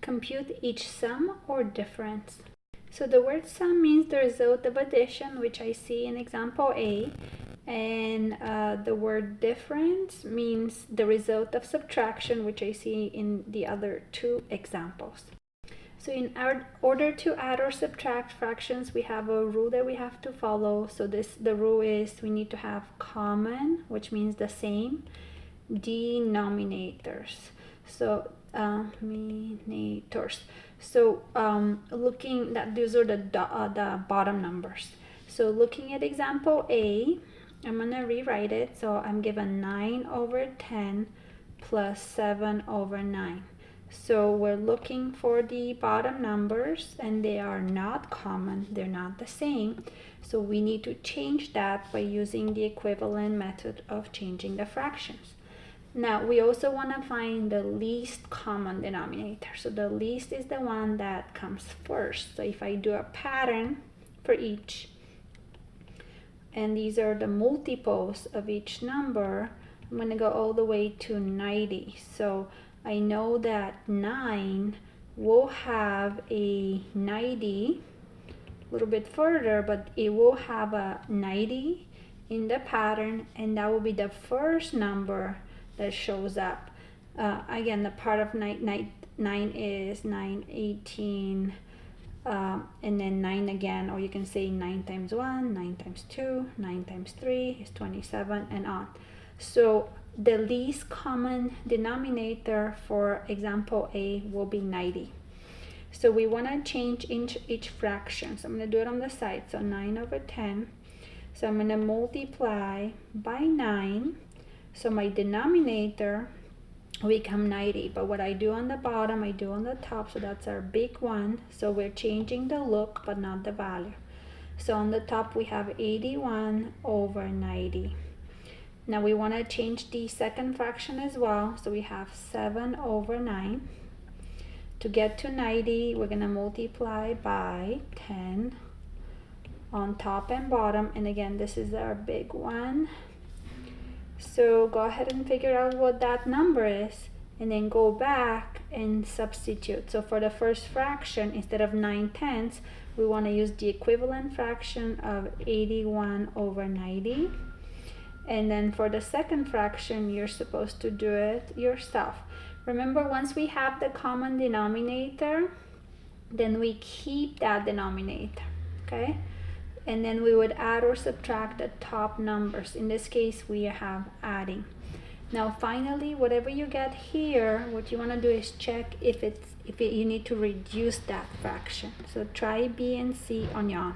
Compute each sum or difference. So the word sum means the result of addition, which I see in example A, and the word difference means the result of subtraction, which I see in the other two examples. So in order to add or subtract fractions, we have a rule that we have to follow. So the rule is we need to have common, which means the same, denominators. So looking that these are the bottom numbers. So looking at example A, I'm gonna rewrite it. So I'm given 9 over 10 plus 7 over 9. So we're looking for the bottom numbers, and they are not common, they're not the same. So we need to change that by using the equivalent method of changing the fractions. Now we also want to find the least common denominator. So the least is the one that comes first. So if I do a pattern for each, and these are the multiples of each number, I'm going to go all the way to 90. So I know that 9 will have a 90 a little bit further, but it will have a 90 in the pattern, and that will be the first number that shows up. Again, the part of 9 is 9, 18, and then 9 again, or you can say 9 times 1, 9 times 2, 9 times 3 is 27, and on. So the least common denominator for example A will be 90. So we want to change each fraction. So I'm going to do it on the side. So 9 over 10. So I'm going to multiply by 9. So my denominator will become 90. But what I do on the bottom, I do on the top. So that's our big one. So we're changing the look, but not the value. So on the top, we have 81 over 90. Now we want to change the second fraction as well. So we have 7 over 9. To get to 90, we're going to multiply by 10 on top and bottom. And again, this is our big one. So go ahead and figure out what that number is, and then go back and substitute. So for the first fraction, instead of 9/10, we want to use the equivalent fraction of 81 over 90. And then for the second fraction, you're supposed to do it yourself. Remember, once we have the common denominator, then we keep that denominator, okay? And then we would add or subtract the top numbers. In this case, we have adding. Now finally, whatever you get here, what you want to do is check if you need to reduce that fraction. So try B and C on your own.